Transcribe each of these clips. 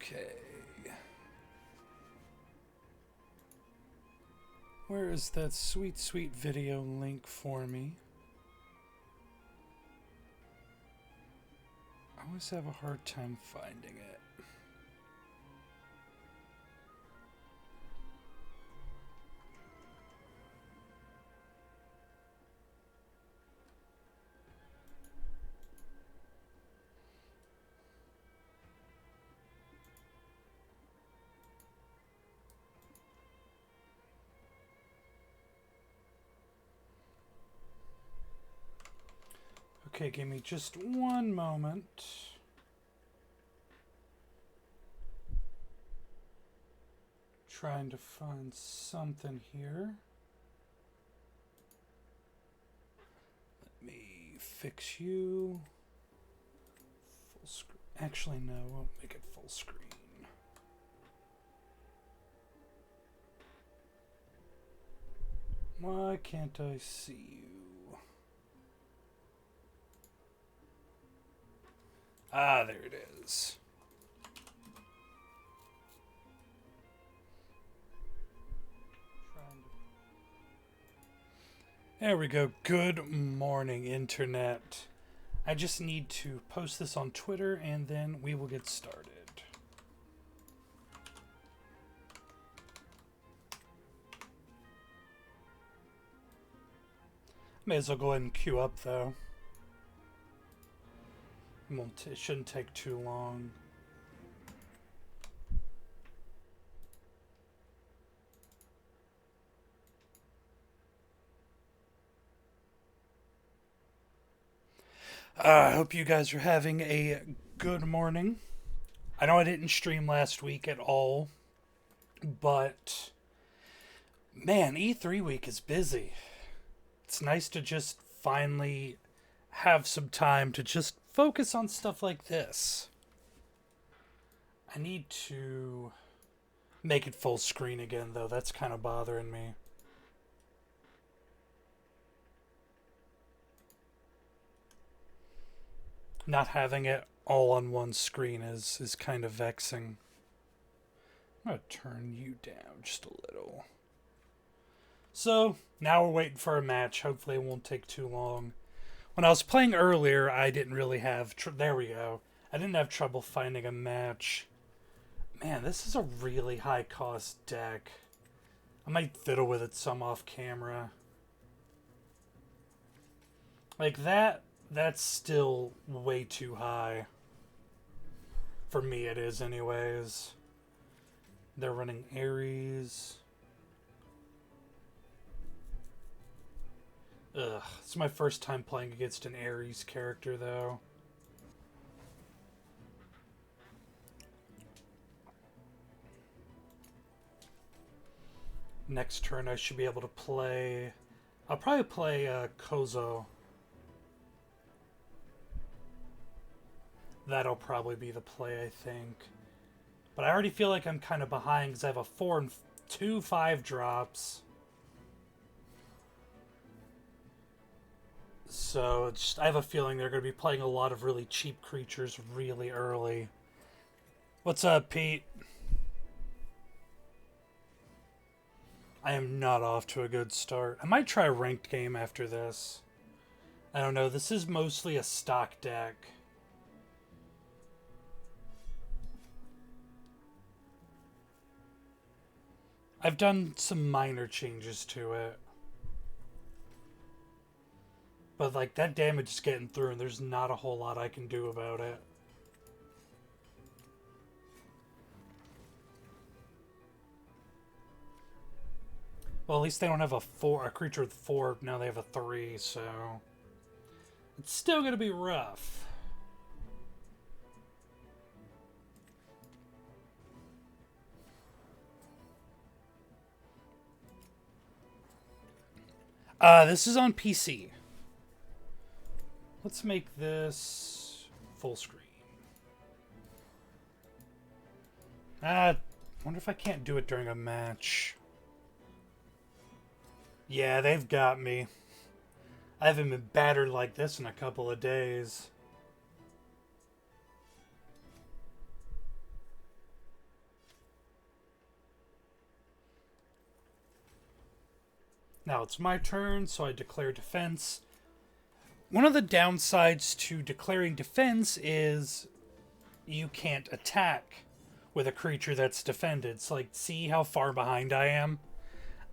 Okay. Where is that sweet, sweet video link for me? I always have a hard time finding it. Okay, give me just one moment. Trying to find something here. Let me fix you. Full screen. Actually, no, won't make it full screen. Why can't I see you? Ah, there it is. There we go. Good morning, Internet. I just need to post this on Twitter and then we will get started. May as well go ahead and queue up though. It shouldn't take too long. I hope you guys are having a good morning. I know I didn't stream last week at all, but man, E3 week is busy. It's nice to just finally have some time to just focus on stuff like this. I need to make it full screen again, though. That's kind of bothering me. Not having it all on one screen is kind of vexing. I'm going to turn you down just a little. So, now we're waiting for a match. Hopefully it won't take too long. When I was playing earlier, I didn't really have... there we go. I didn't have trouble finding a match. Man, this is a really high-cost deck. I might fiddle with it some off-camera. Like, that's still way too high. For me, it is anyways. They're running Ares. Ugh, it's my first time playing against an Ares character, though. Next turn, I should be able to play... I'll probably play Kozo. That'll probably be the play, I think. But I already feel like I'm kind of behind because I have a 4 and 2 5 drops. So I have a feeling they're going to be playing a lot of really cheap creatures really early. What's up, Pete? I am not off to a good start. I might try a ranked game after this. I don't know. This is mostly a stock deck. I've done some minor changes to it. But, like, that damage is getting through, and there's not a whole lot I can do about it. Well, at least they don't have a creature with 4. Now they have a 3, so... it's still going to be rough. This is on PC. Let's make this full screen. Wonder if I can't do it during a match. Yeah, they've got me. I haven't been battered like this in a couple of days. Now it's my turn, so I declare defense. One of the downsides to declaring defense is you can't attack with a creature that's defended. So, like, see how far behind I am?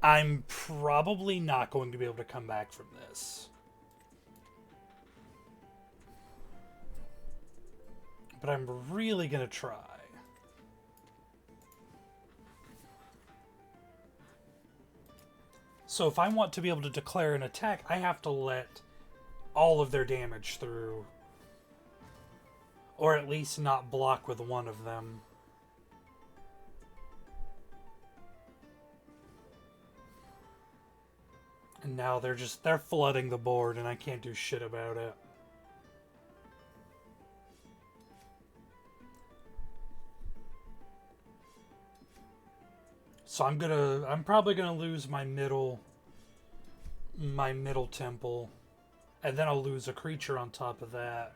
I'm probably not going to be able to come back from this. But I'm really going to try. So if I want to be able to declare an attack, I have to let all of their damage through. Or at least not block with one of them. And now they're flooding the board and I can't do shit about it. So I'm probably gonna lose my middle temple. And then I'll lose a creature on top of that.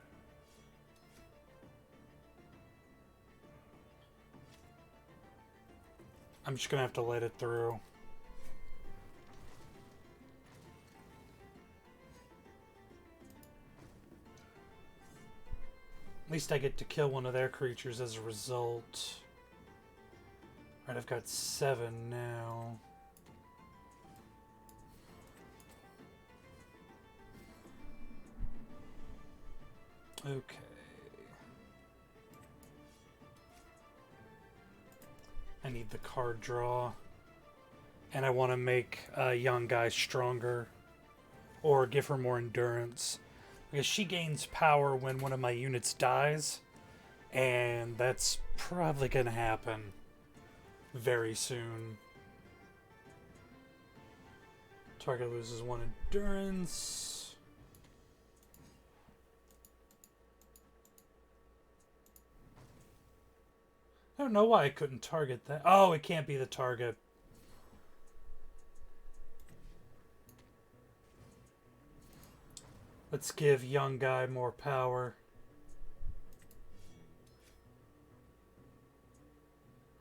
I'm just gonna have to let it through. At least I get to kill one of their creatures as a result. Alright, I've got 7 now. Okay. I need the card draw. And I want to make a young guy stronger. Or give her more endurance. Because she gains power when one of my units dies. And that's probably going to happen very soon. Target loses 1 endurance. I don't know why I couldn't target that. Oh, it can't be the target. Let's give young guy more power.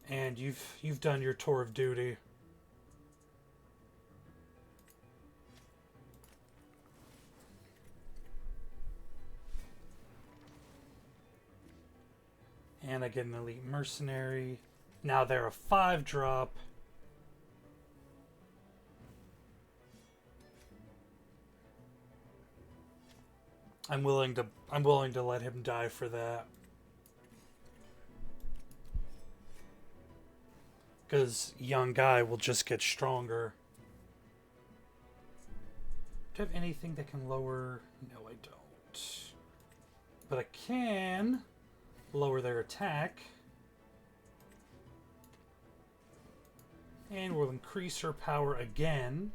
And you've done your tour of duty. And I get an elite mercenary. Now they're a 5-drop. I'm willing to let him die for that. Because young guy will just get stronger. Do I have anything that can lower? No, I don't. But I can lower their attack. And we'll increase her power again.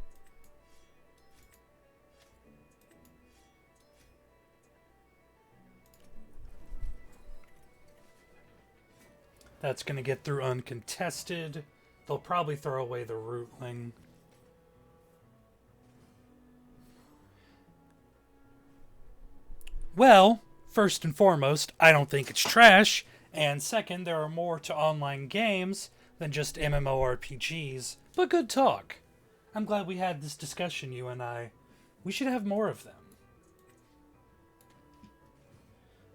That's going to get through uncontested. They'll probably throw away the rootling. Well, first and foremost, I don't think it's trash. And second, there are more to online games than just MMORPGs. But good talk. I'm glad we had this discussion, you and I. We should have more of them.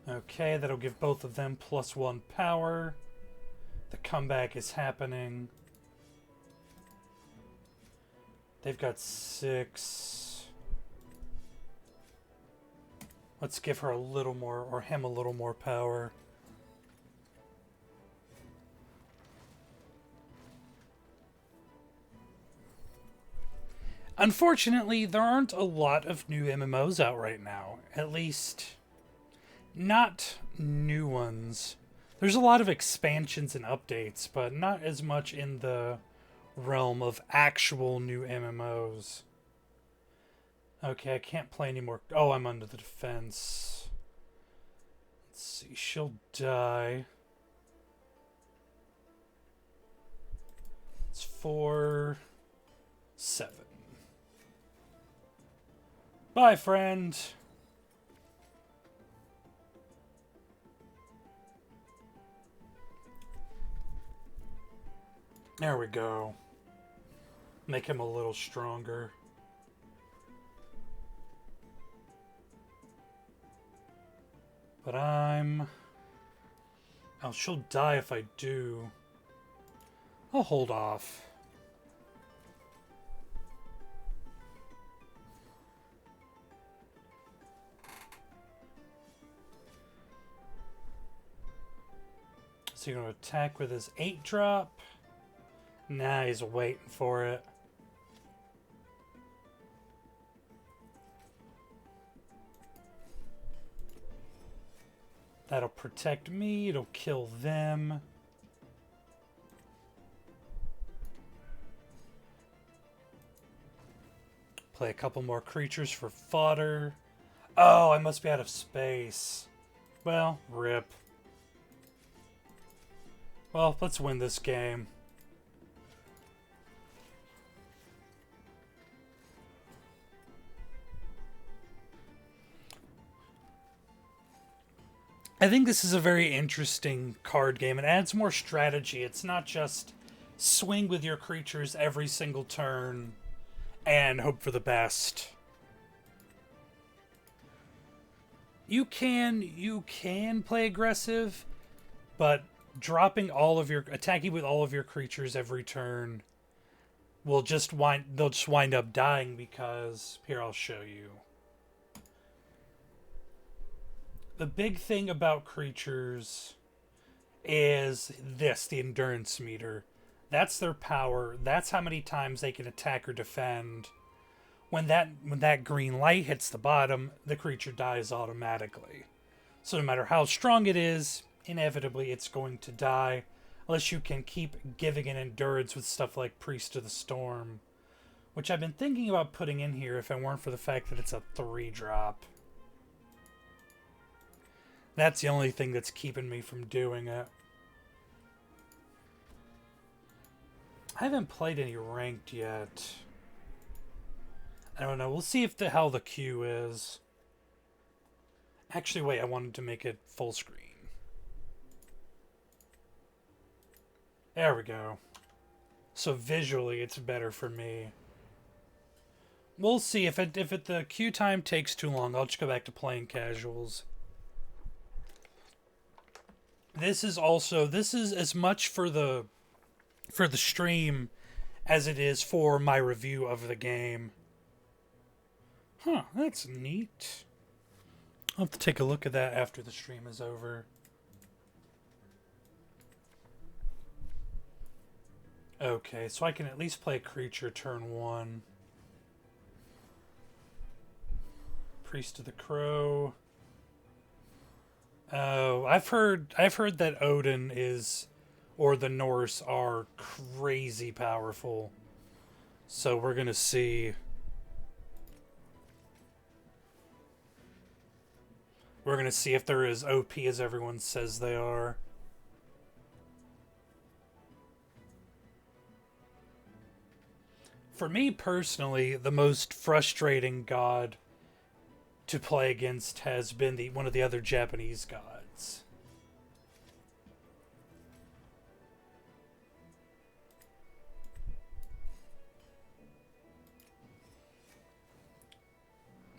Okay, that'll give both of them +1 power. The comeback is happening. They've got 6. Let's give her a little more, or him a little more power. Unfortunately, there aren't a lot of new MMOs out right now. At least, not new ones. There's a lot of expansions and updates, but not as much in the realm of actual new MMOs. Okay, I can't play anymore. Oh, I'm under the defense. Let's see, she'll die. It's 4, 7. Bye, friend. There we go. Make him a little stronger. But I'm... Oh, she'll die if I do. I'll hold off. So you're going to attack with his 8-drop? Nah, he's waiting for it. That'll protect me, it'll kill them. Play a couple more creatures for fodder. Oh, I must be out of space. Well, rip. Well, let's win this game. I think this is a very interesting card game. It adds more strategy. It's not just swing with your creatures every single turn and hope for the best. You can play aggressive, but attacking with all of your creatures every turn they'll just wind up dying because here, I'll show you. The big thing about creatures is the endurance meter. That's their power. That's how many times they can attack or defend. When that green light hits the bottom, the creature dies automatically. So no matter how strong it is, inevitably it's going to die, unless you can keep giving it endurance with stuff like Priest of the Storm, which I've been thinking about putting in here if it weren't for the fact that it's a 3-drop. That's the only thing that's keeping me from doing it. I haven't played any ranked yet. I don't know. We'll see if how the queue is. Actually, wait. I wanted to make it full screen. There we go. So visually, it's better for me. We'll see if the queue time takes too long. I'll just go back to playing casuals. This is as much for the stream as it is for my review of the game. Huh, that's neat. I'll have to take a look at that after the stream is over. Okay, so I can at least play a creature turn 1. Priest of the Crow. Oh, I've heard that Odin or the Norse are crazy powerful. So we're gonna see. We're gonna see if they're as OP as everyone says they are. For me personally, the most frustrating god to play against has been one of the other Japanese gods.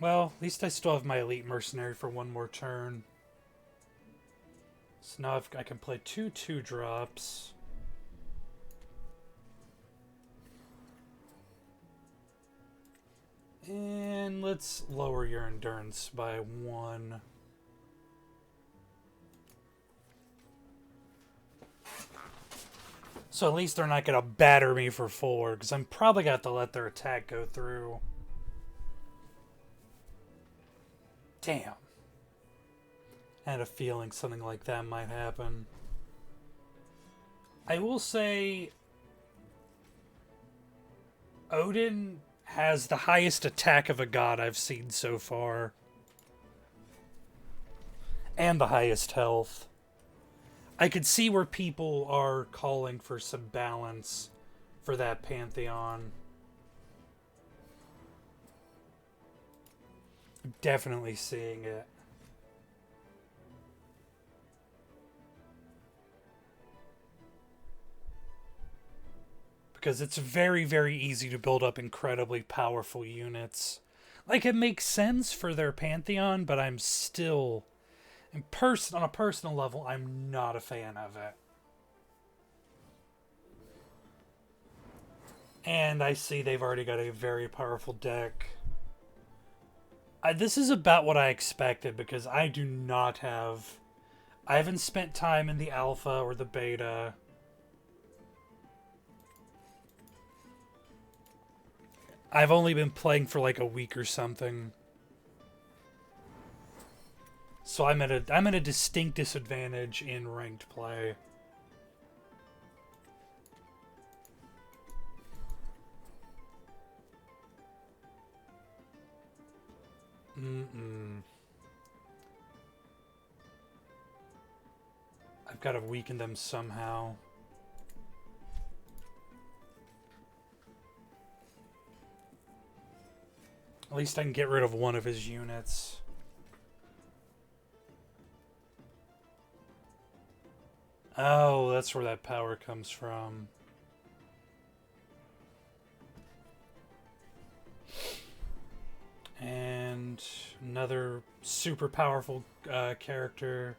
Well, at least I still have my elite mercenary for one more turn. So now I can play 2 2-drops. And let's lower your endurance by 1. So at least they're not going to batter me for 4, because I'm probably going to have to let their attack go through. Damn. I had a feeling something like that might happen. I will say Odin has the highest attack of a god I've seen so far. And the highest health. I could see where people are calling for some balance for that pantheon. I'm definitely seeing it. Because it's very, very easy to build up incredibly powerful units. Like, it makes sense for their pantheon, but I'm still On a personal level, I'm not a fan of it. And I see they've already got a very powerful deck. This is about what I expected because I do not have... I haven't spent time in the alpha or the beta. I've only been playing for like a week or something. So I'm at a distinct disadvantage in ranked play. I've got to weaken them somehow. At least I can get rid of one of his units. Oh, that's where that power comes from. And another super powerful character.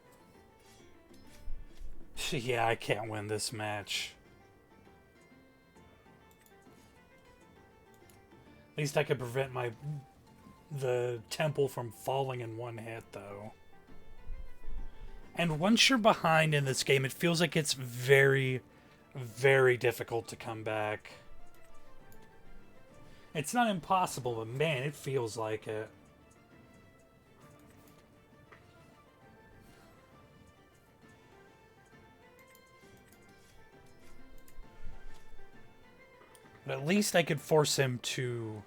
Yeah, I can't win this match. At least I could prevent the temple from falling in one hit, though. And once you're behind in this game, it feels like it's very, very difficult to come back. It's not impossible, but man, it feels like it. But at least I could force him to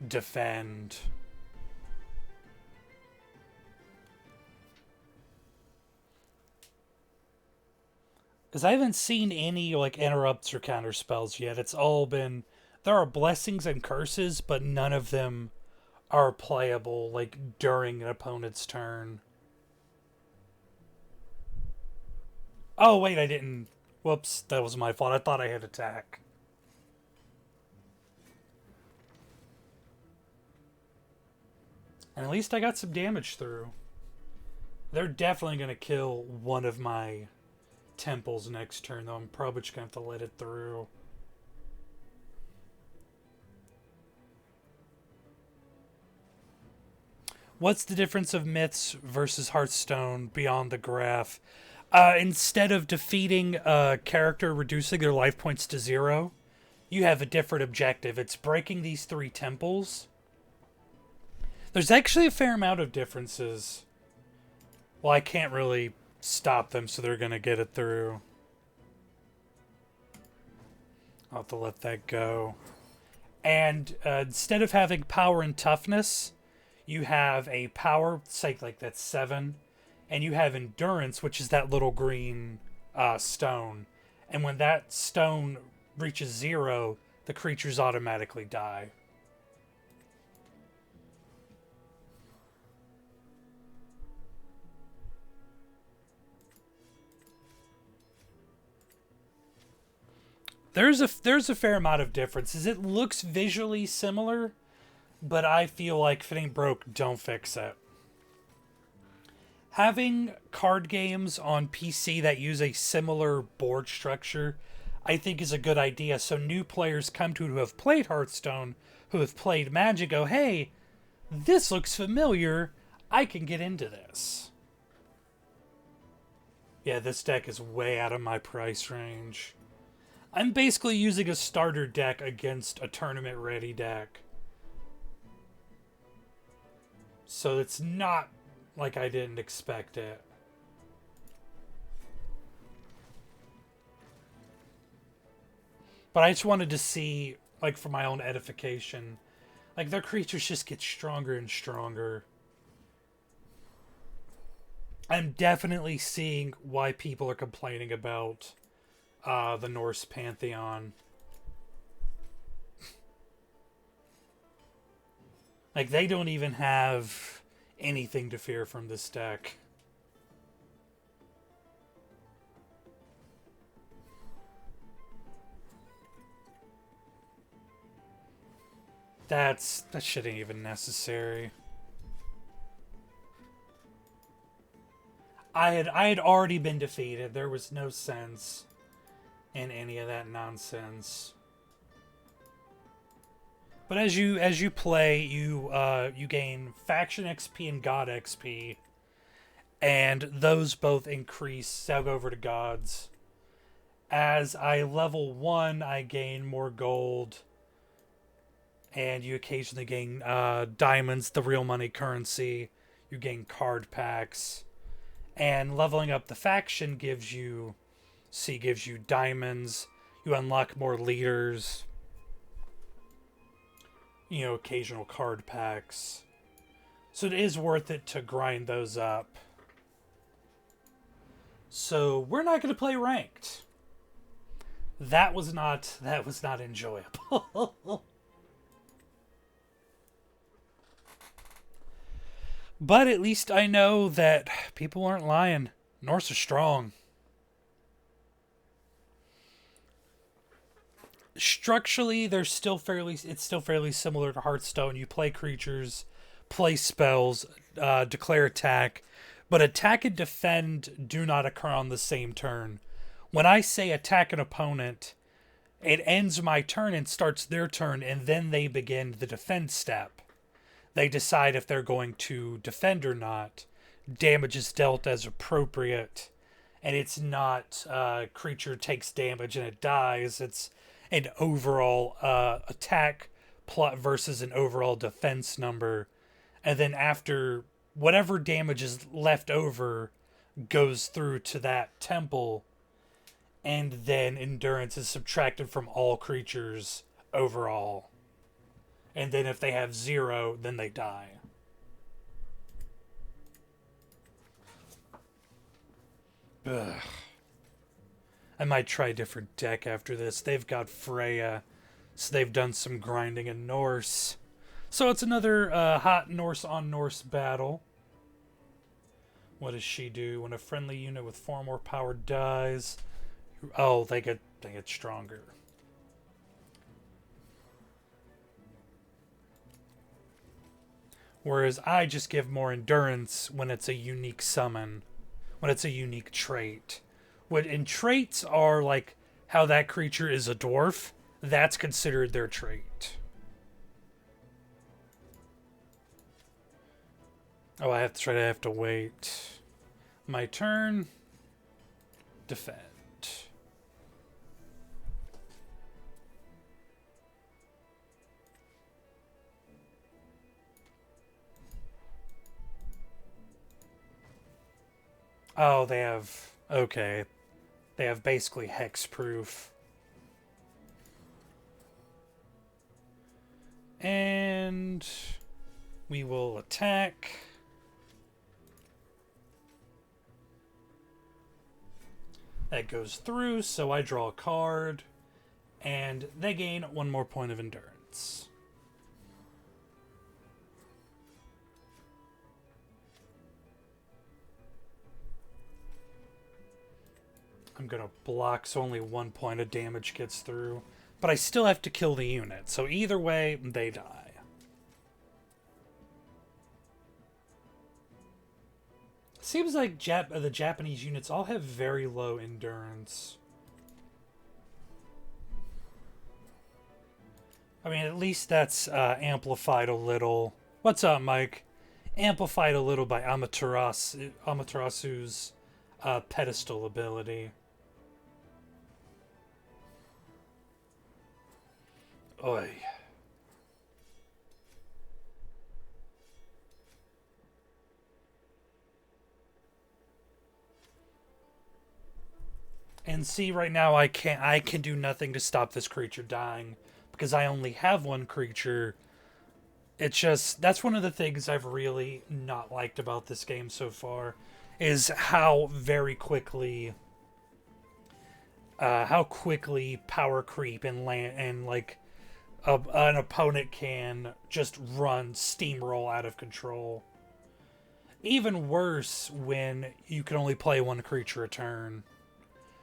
defend. Because I haven't seen any, like, interrupts or counter spells yet. It's all been... There are blessings and curses, but none of them are playable, like, during an opponent's turn. Oh, wait, I didn't... Whoops, that was my fault. I thought I had attack. And at least I got some damage through. They're definitely going to kill one of my temples next turn, though. I'm probably just going to have to let it through. What's the difference of Myths versus Hearthstone beyond the graph? Instead of defeating a character, reducing their life points to 0, you have a different objective. It's breaking these 3 temples. There's actually a fair amount of differences. Well, I can't really stop them, so they're going to get it through. I'll have to let that go. And instead of having power and toughness, you have a power, say like that's 7, and you have endurance, which is that little green stone. And when that stone reaches 0, the creatures automatically die. There's a fair amount of differences. It looks visually similar, but I feel like if it ain't broke, don't fix it. Having card games on PC that use a similar board structure, I think is a good idea. So new players come to who have played Hearthstone, who have played Magic, go, hey, this looks familiar. I can get into this. Yeah, this deck is way out of my price range. I'm basically using a starter deck against a tournament-ready deck. So it's not like I didn't expect it. But I just wanted to see, like, for my own edification, like, their creatures just get stronger and stronger. I'm definitely seeing why people are complaining about the Norse Pantheon. Like, they don't even have anything to fear from this deck. That shit ain't even necessary. I had already been defeated. There was no sense in any of that nonsense. But as you play, you gain faction XP and god XP, and those both increase. So I'll go over to gods. As I level 1, I gain more gold, and you occasionally gain diamonds, the real money currency. You gain card packs, and leveling up the faction gives you diamonds. You unlock more leaders. Occasional card packs. So it is worth it to grind those up. So we're not going to play ranked. That was not enjoyable. But at least I know that people aren't lying. Norse are strong. Structurally, it's still fairly similar to Hearthstone. You play creatures, play spells, declare attack, but attack and defend do not occur on the same turn. When I say attack an opponent, it ends my turn and starts their turn, and then they begin the defense step. They decide if they're going to defend or not. Damage is dealt as appropriate, and it's not creature takes damage and it dies. It's an overall attack plot versus an overall defense number. And then after whatever damage is left over goes through to that temple, and then endurance is subtracted from all creatures overall. And then if they have 0, then they die. Ugh. I might try a different deck after this. They've got Freya, so they've done some grinding in Norse. So it's another hot Norse on Norse battle. What does she do? When a friendly unit with 4 more power dies... Oh, they get stronger. Whereas I just give more endurance when it's a unique summon. When it's a unique trait. And traits are like how that creature is a dwarf. That's considered their trait. Oh, I have to wait. My turn. Defend. Oh, they have... Okay. They have basically hexproof. And... we will attack. That goes through, so I draw a card. And they gain 1 more point of endurance. I'm going to block so only 1 point of damage gets through. But I still have to kill the unit. So either way, they die. Seems like the Japanese units all have very low endurance. I mean, at least that's amplified a little. What's up, Mike? Amplified a little by Amaterasu's pedestal ability. Oy. And see, right now I can do nothing to stop this creature dying because I only have 1 creature. It's just, that's one of the things I've really not liked about this game so far, is how very quickly power creep and an opponent can just run steamroll out of control. Even worse when you can only play 1 creature a turn.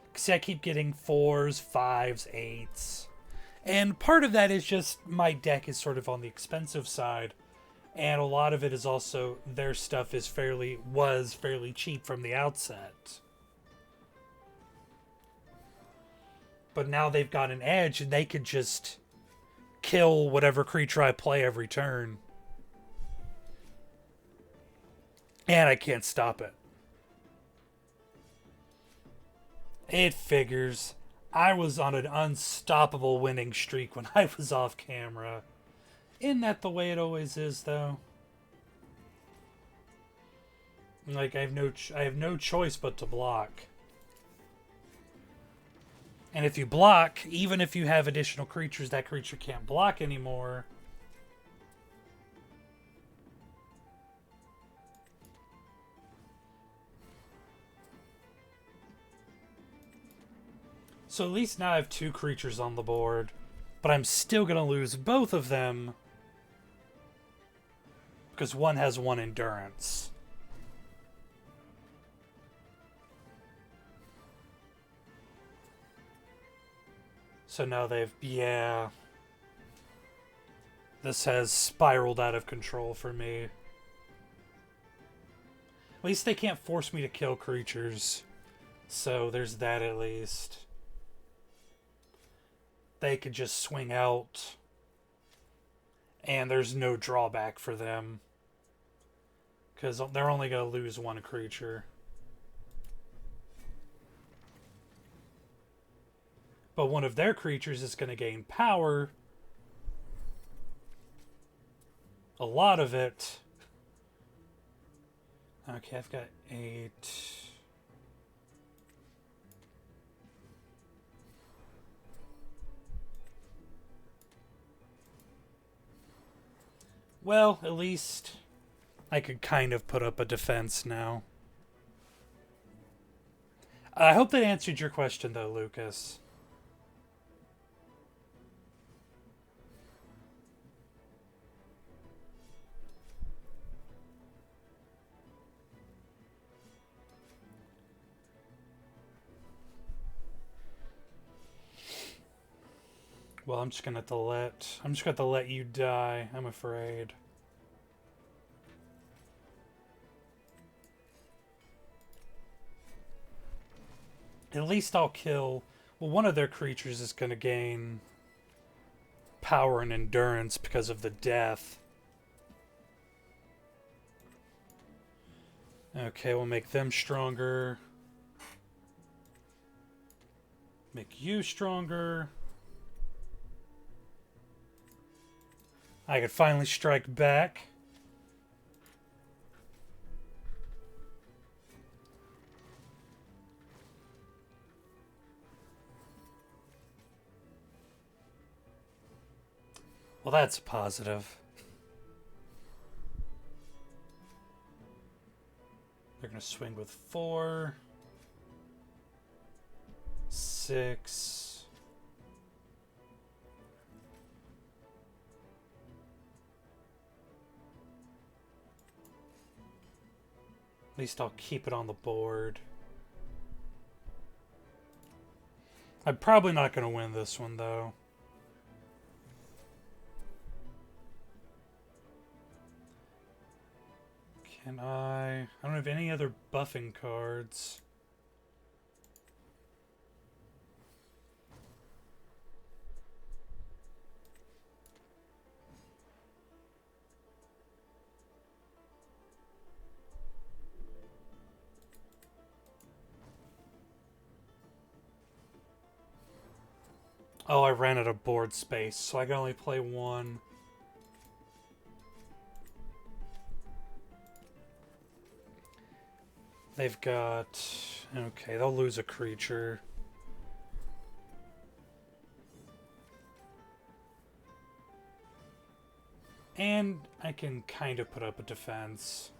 Because I keep getting 4s, 5s, 8s. And part of that is just my deck is sort of on the expensive side. And a lot of it is also their stuff was fairly cheap from the outset. But now they've got an edge and they could just kill whatever creature I play every turn. And I can't stop it. It figures. I was on an unstoppable winning streak when I was off camera. Isn't that the way it always is, though? Like, I have no choice but to block. And if you block, even if you have additional creatures, that creature can't block anymore. So at least now I have 2 creatures on the board. But I'm still going to lose both of them. Because one has 1 endurance. So now yeah. This has spiraled out of control for me. At least they can't force me to kill creatures. So there's that at least. They could just swing out. And there's no drawback for them. Because they're only going to lose 1 creature. But one of their creatures is going to gain power. A lot of it. Okay, I've got 8. Well, at least I could kind of put up a defense now. I hope that answered your question, though, Lucas. Well, I'm just gonna have to let you die, I'm afraid. At least I'll kill... Well, one of their creatures is gonna gain power and endurance because of the death. Okay, we'll make them stronger. Make you stronger. I could finally strike back. Well, that's positive. They're going to swing with 4, 6. At least I'll keep it on the board. I'm probably not going to win this one, though. Can I don't have any other buffing cards. Oh, I ran out of board space, so I can only play 1. They've got... Okay, they'll lose a creature. And I can kind of put up a defense.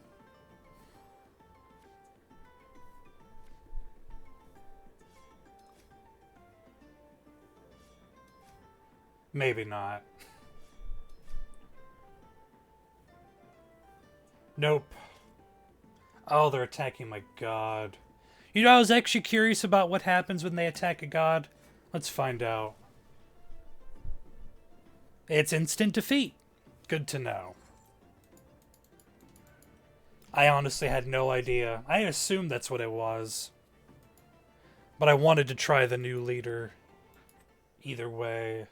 Maybe not. Nope. Oh, they're attacking my god. You know, I was actually curious about what happens when they attack a god. Let's find out. It's instant defeat. Good to know. I honestly had no idea. I assumed that's what it was. But I wanted to try the new leader. Either way.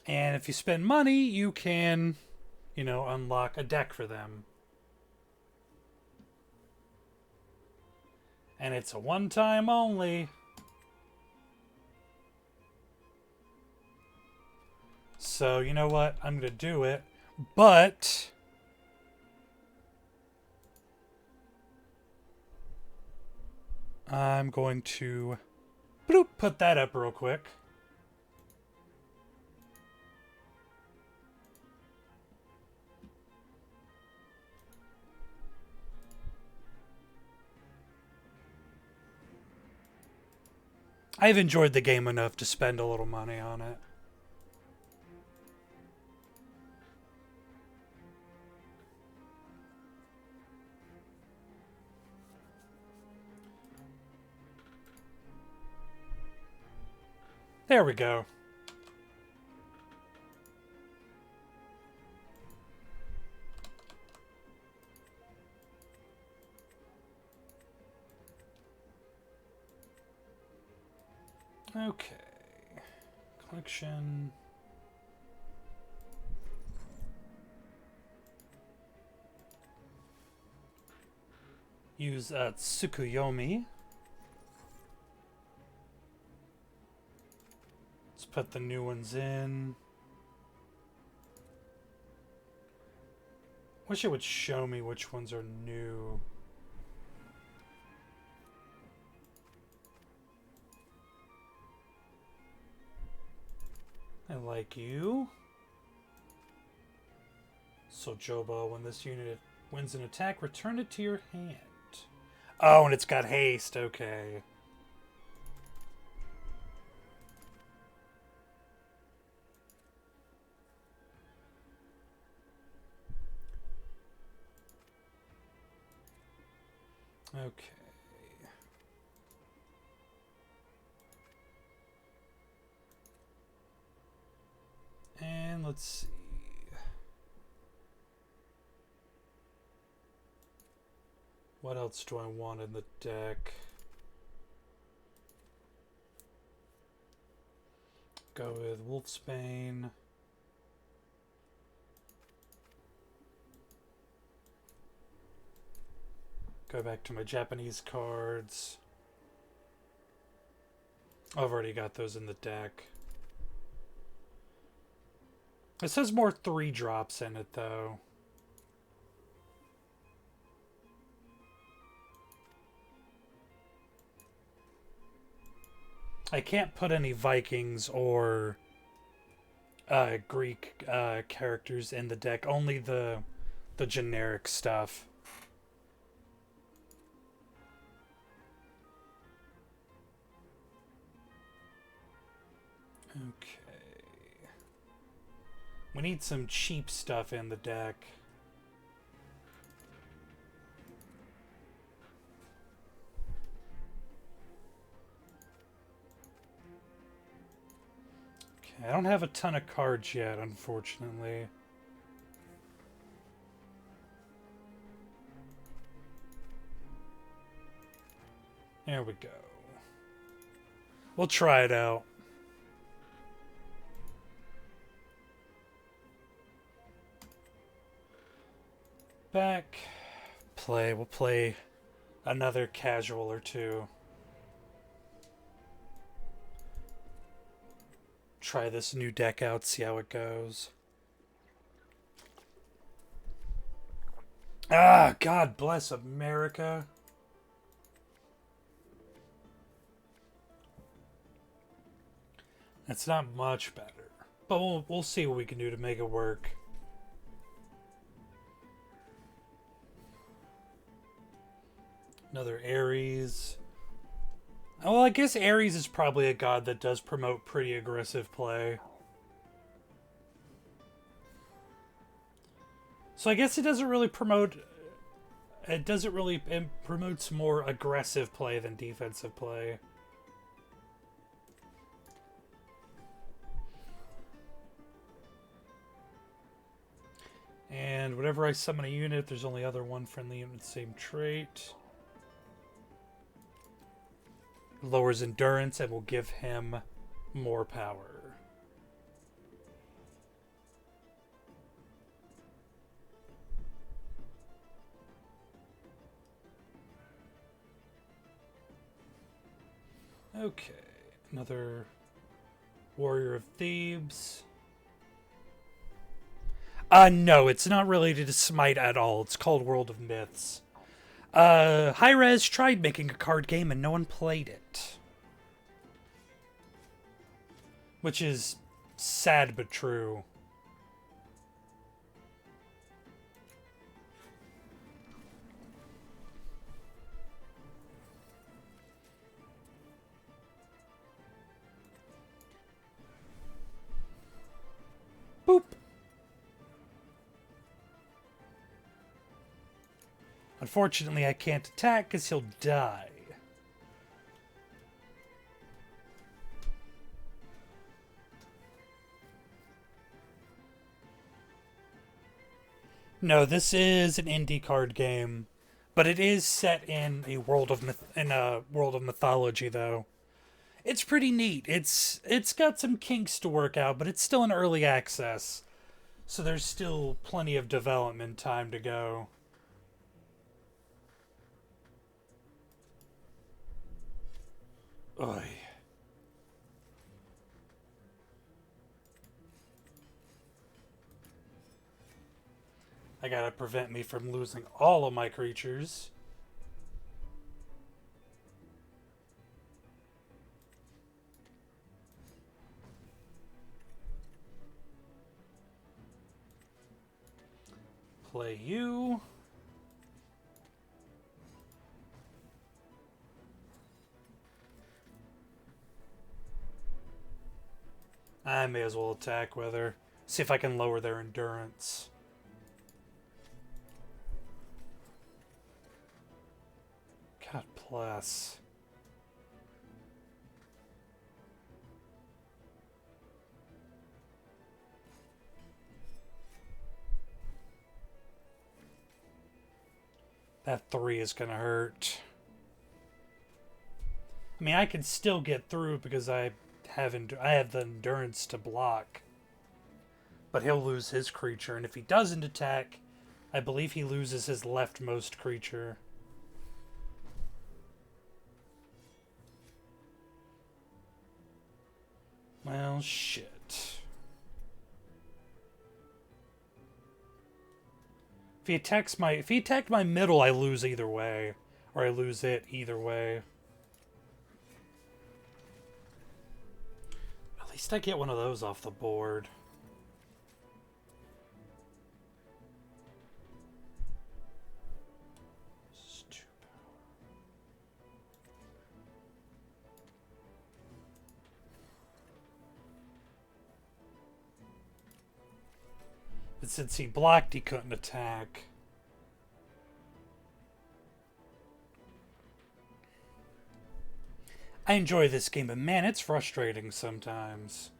And if you spend money, you can, you know, unlock a deck for them. And it's a one-time only. So, you know what? I'm going to do it. But I'm going to bloop, put that up real quick. I've enjoyed the game enough to spend a little money on it. There we go. Okay. Collection. Use Tsukuyomi. Let's put the new ones in. Wish it would show me which ones are new. I like you. So Joba, when this unit wins an attack, return it to your hand. Oh, and it's got haste, okay. Okay. And let's see. What else do I want in the deck? Go with Wolfsbane. Go back to my Japanese cards. I've already got those in the deck. It says more 3-drops in it, though. I can't put any Vikings or Greek characters in the deck. Only the generic stuff. Okay. We need some cheap stuff in the deck. Okay, I don't have a ton of cards yet, unfortunately. There we go. We'll try it out. Back. Play. We'll play another casual or two. Try this new deck out, see how it goes. Ah, God bless America. That's not much better. But we'll see what we can do to make it work. Another Ares. Well, I guess Ares is probably a god that does promote pretty aggressive play. So I guess it doesn't really promote... It promotes more aggressive play than defensive play. And whenever I summon a unit, there's only other one friendly unit with the same trait. Lowers endurance and will give him more power. Okay, another Warrior of Thebes. No, it's not related to Smite at all. It's called World of Myths. Hi-Rez tried making a card game and no one played it. Which is sad but true. Boop. Unfortunately, I can't attack because he'll die. No, this is an indie card game, but it is set in a world of mythology, though. It's pretty neat. It's got some kinks to work out, but it's still in early access, so there's still plenty of development time to go. Oy. I gotta prevent me from losing all of my creatures. Play you. I may as well attack with her. See if I can lower their endurance. God bless. That 3 is gonna hurt. I mean, I can still get through because I have the endurance to block. But he'll lose his creature, and if he doesn't attack, I believe he loses his leftmost creature. Well, shit. If he attacked my middle, I lose either way. Or I lose it either way. At least I get one of those off the board. But since he blocked, he couldn't attack. I enjoy this game, but man, it's frustrating sometimes.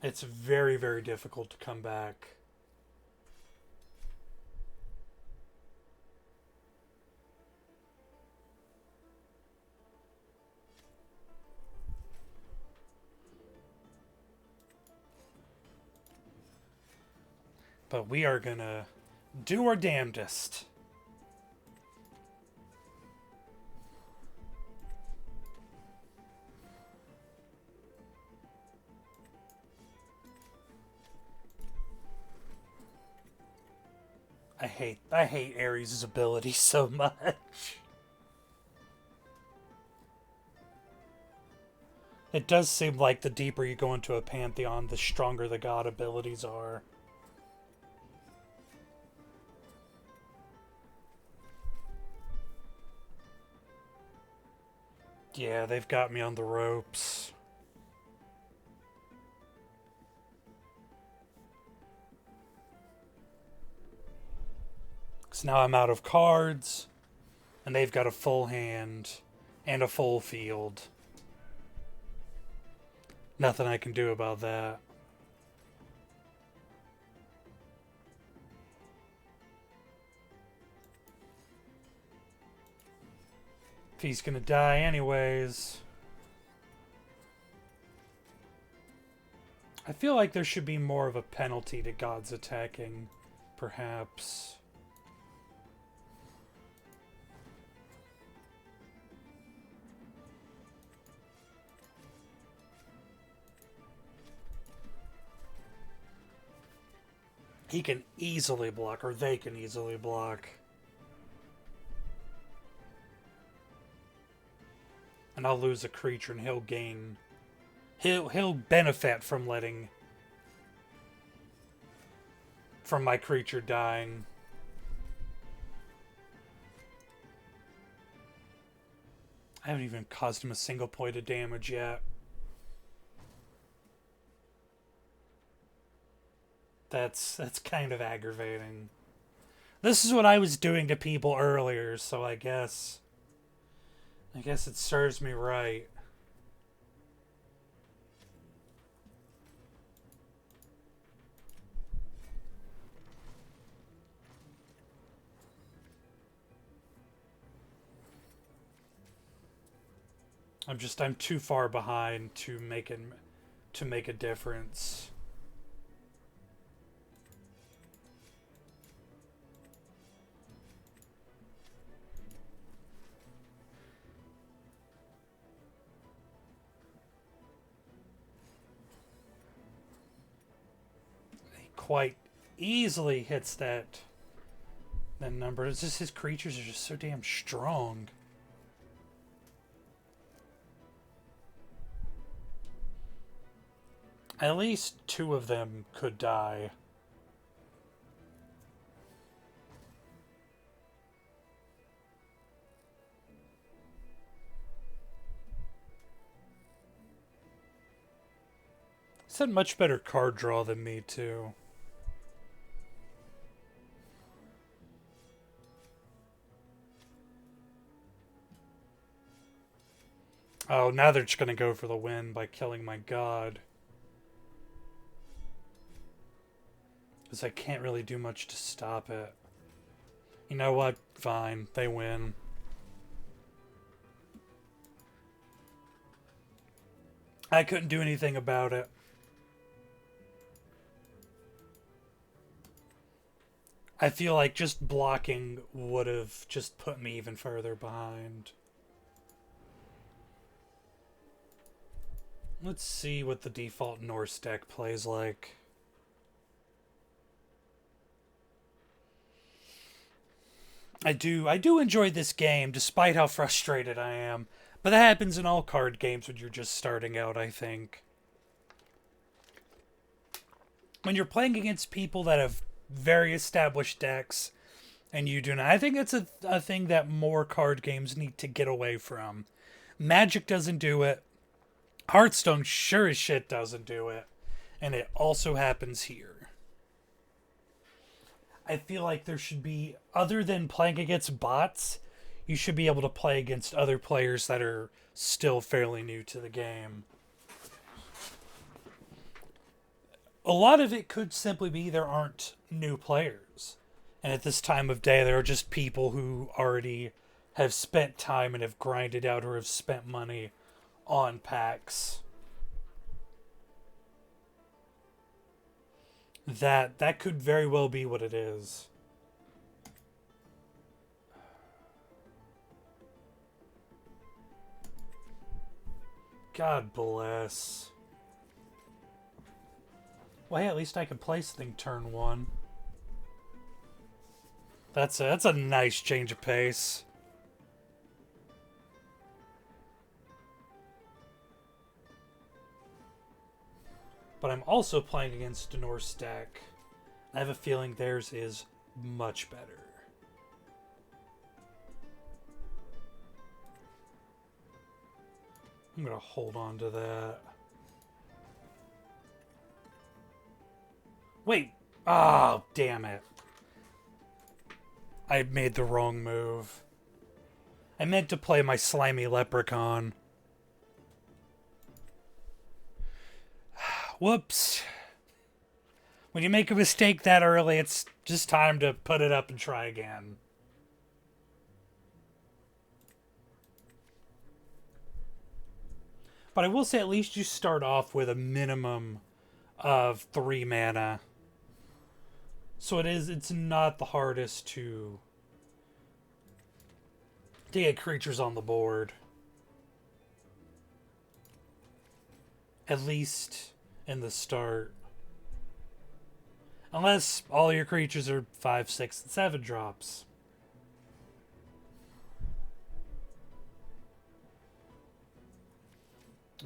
It's very, very difficult to come back. But we are gonna do our damnedest. I hate Ares' ability so much. It does seem like the deeper you go into a pantheon, the stronger the god abilities are. Yeah, they've got me on the ropes. So now I'm out of cards, and they've got a full hand and a full field. Nothing I can do about that. If he's gonna die anyways. I feel like there should be more of a penalty to gods attacking, perhaps. He can easily block, or they can easily block. And I'll lose a creature and he'll gain... He'll benefit from from my creature dying. I haven't even caused him a single point of damage yet. That's kind of aggravating. This is what I was doing to people earlier, so I guess it serves me right. I'm too far behind to make a difference. He quite easily hits that number. It's just his creatures are just so damn strong. At least 2 of them could die. He's had much better card draw than me, too. Oh, now they're just gonna go for the win by killing my god. Because I can't really do much to stop it. You know what? Fine. They win. I couldn't do anything about it. I feel like just blocking would have just put me even further behind. Let's see what the default Norse deck plays like. I do enjoy this game, despite how frustrated I am. But that happens in all card games when you're just starting out, I think. When you're playing against people that have very established decks, and you do not. I think that's a thing that more card games need to get away from. Magic doesn't do it. Hearthstone sure as shit doesn't do it. And it also happens here. I feel like there should be, other than playing against bots, you should be able to play against other players that are still fairly new to the game. A lot of it could simply be there aren't new players. And at this time of day, there are just people who already have spent time and have grinded out or have spent money on packs. That could very well be what it is. God bless. Well, hey, at least I can play something turn 1. That's a nice change of pace. But I'm also playing against a Norse deck. I have a feeling theirs is much better. I'm going to hold on to that. Wait. Oh, damn it. I made the wrong move. I meant to play my slimy leprechaun. Whoops. When you make a mistake that early, it's just time to put it up and try again. But I will say at least you start off with a minimum of 3 mana. So it's not the hardest to get creatures on the board. At least in the start. Unless all your creatures are 5, 6, and 7 drops.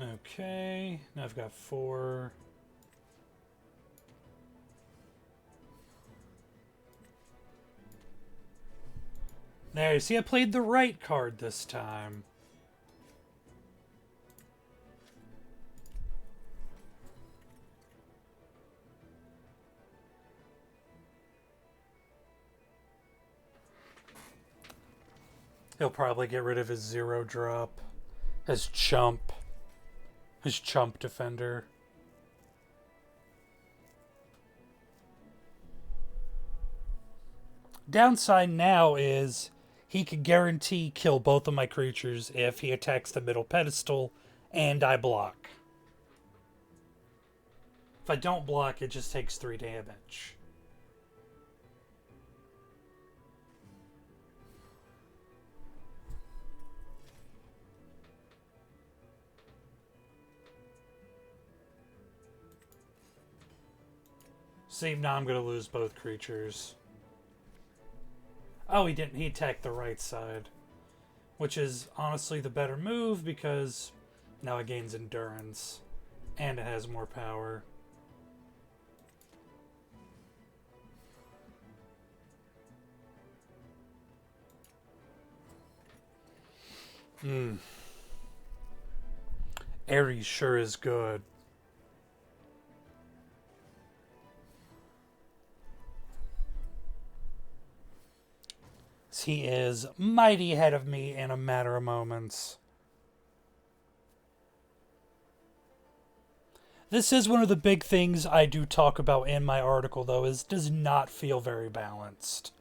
Okay, now I've got 4. There, see, I played the right card this time. He'll probably get rid of his 0-drop. His chump defender. Downside now is he can guarantee kill both of my creatures if he attacks the middle pedestal and I block. If I don't block, it just takes 3 damage. See, now I'm going to lose both creatures. Oh, he didn't. He attacked the right side. Which is honestly the better move because now it gains endurance. And it has more power. Ares sure is good. He is mighty ahead of me in a matter of moments. This is one of the big things I do talk about in my article, though, is does not feel very balanced.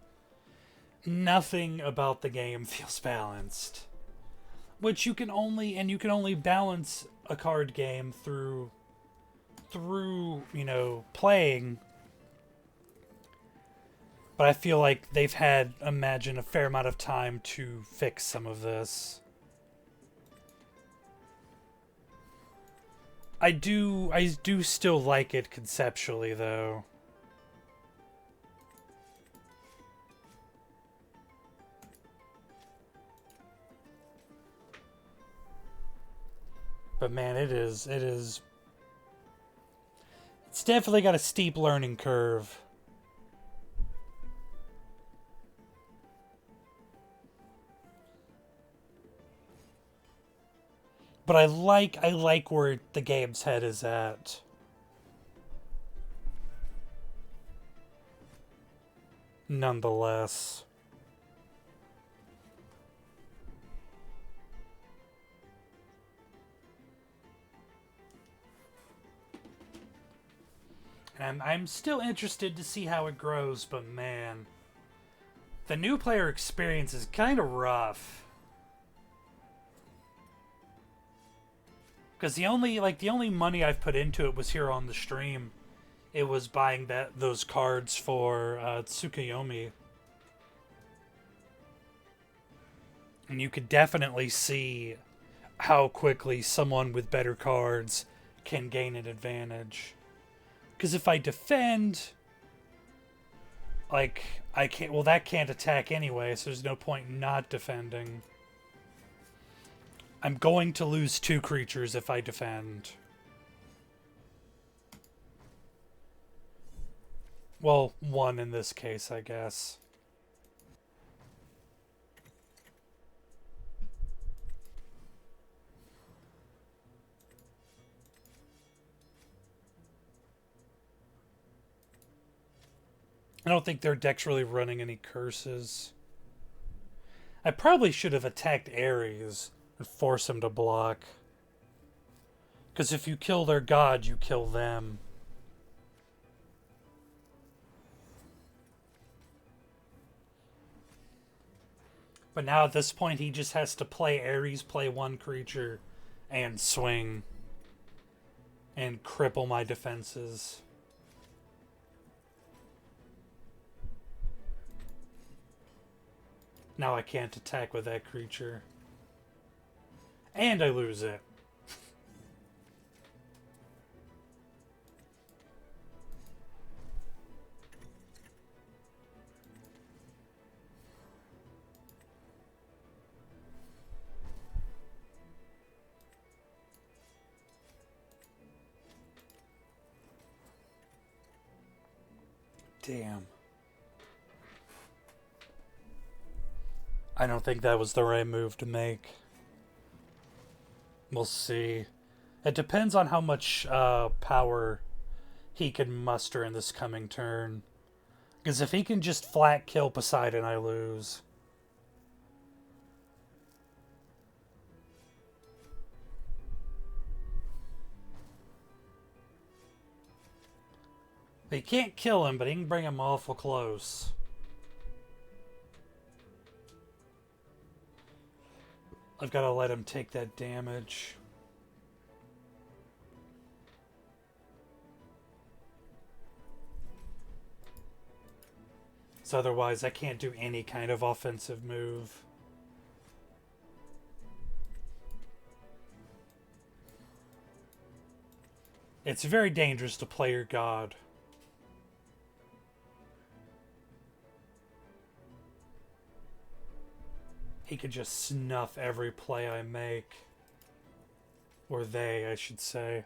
Nothing about the game feels balanced. Which you can only balance a card game through playing. But I feel like they've had, imagine, a fair amount of time to fix some of this. I do still like it conceptually, though. But man, it's definitely got a steep learning curve. But I like where the game's head is at. Nonetheless. And I'm still interested to see how it grows, but man, the new player experience is kind of rough. Because the only money I've put into it was here on the stream. It was buying those cards for Tsukuyomi. And you could definitely see how quickly someone with better cards can gain an advantage. Because if I defend, I can't. Well, that can't attack anyway, so there's no point in not defending. I'm going to lose 2 creatures if I defend. Well, 1 in this case, I guess. I don't think their deck's really running any curses. I probably should have attacked Ares and force him to block. Because if you kill their god, you kill them. But now at this point, he just has to play Ares, play 1 creature, and swing and cripple my defenses. Now I can't attack with that creature. And I lose it. Damn. I don't think that was the right move to make. We'll see. It depends on how much power he can muster in this coming turn. Because if he can just flat kill Poseidon, I lose. He can't kill him, but he can bring him awful close. I've got to let him take that damage. So otherwise, I can't do any kind of offensive move. It's very dangerous to play your god. He could just snuff every play I make. Or they, I should say.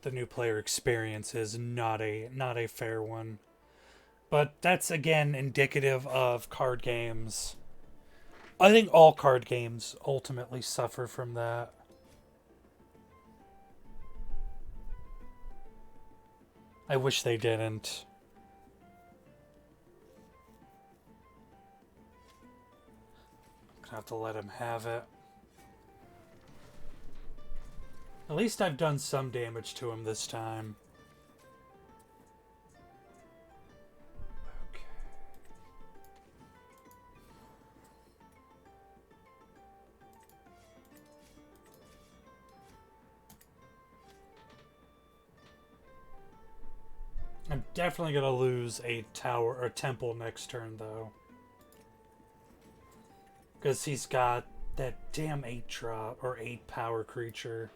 The new player experience is not a fair one. But that's again indicative of card games. I think all card games ultimately suffer from that. I wish they didn't. I'm gonna have to let him have it. At least I've done some damage to him this time. Okay. I'm definitely gonna lose a tower or temple next turn though. Because he's got that damn 8-drop or 8 power creature.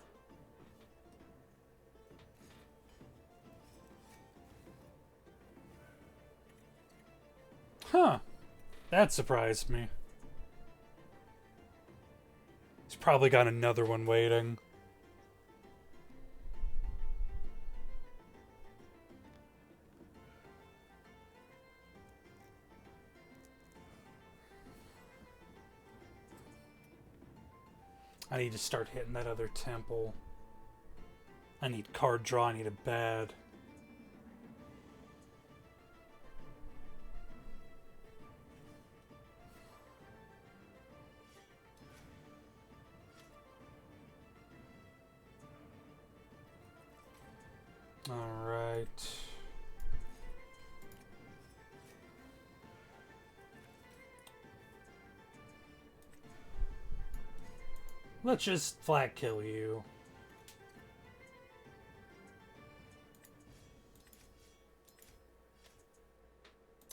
Huh. That surprised me. He's probably got another one waiting. I need to start hitting that other temple. I need card draw, I need it bad. Alright. Let's just flat kill you.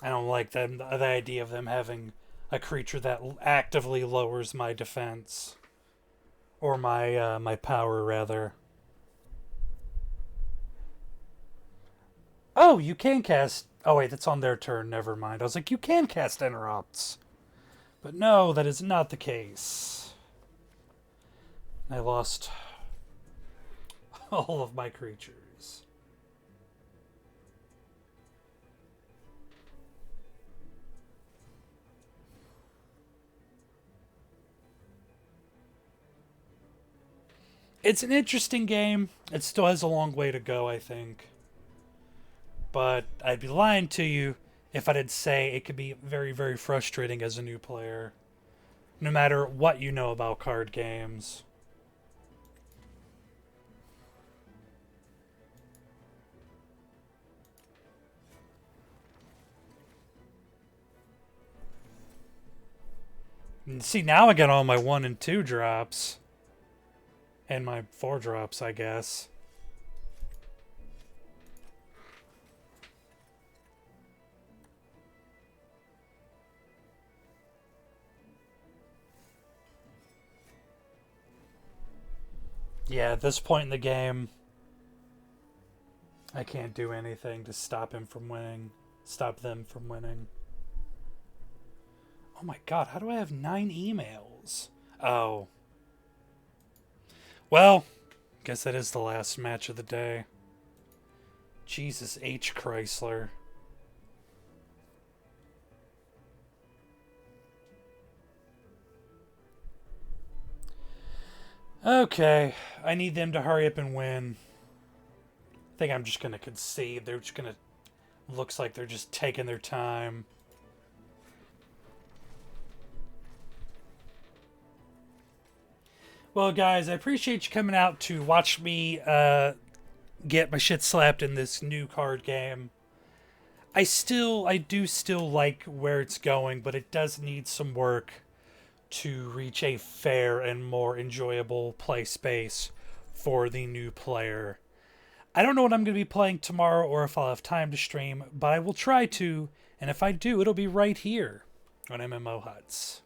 I don't like them, the idea of them having a creature that actively lowers my defense. Or my, my power, rather. Oh, you can cast... Oh, wait, that's on their turn. Never mind. I was like, you can cast Interrupts. But no, that is not the case. I lost all of my creatures. It's an interesting game. It still has a long way to go, I think. But I'd be lying to you if I did say it could be very, very frustrating as a new player. No matter what you know about card games. And see, now I get all my 1 and 2 drops. And my 4 drops, I guess. Yeah, at this point in the game, I can't do anything to stop him from winning. Stop them from winning. Oh my god, how do I have 9 emails? Oh. Well, guess that is the last match of the day. Jesus H. Chrysler. Okay, I need them to hurry up and win. I think I'm just going to concede. They're just going to... Looks like they're just taking their time. Well, guys, I appreciate you coming out to watch me get my shit slapped in this new card game. I do still like where it's going, but it does need some work to reach a fair and more enjoyable play space for the new player. I don't know what I'm going to be playing tomorrow or if I'll have time to stream, but I will try to, and if I do, it'll be right here on MMOHuts.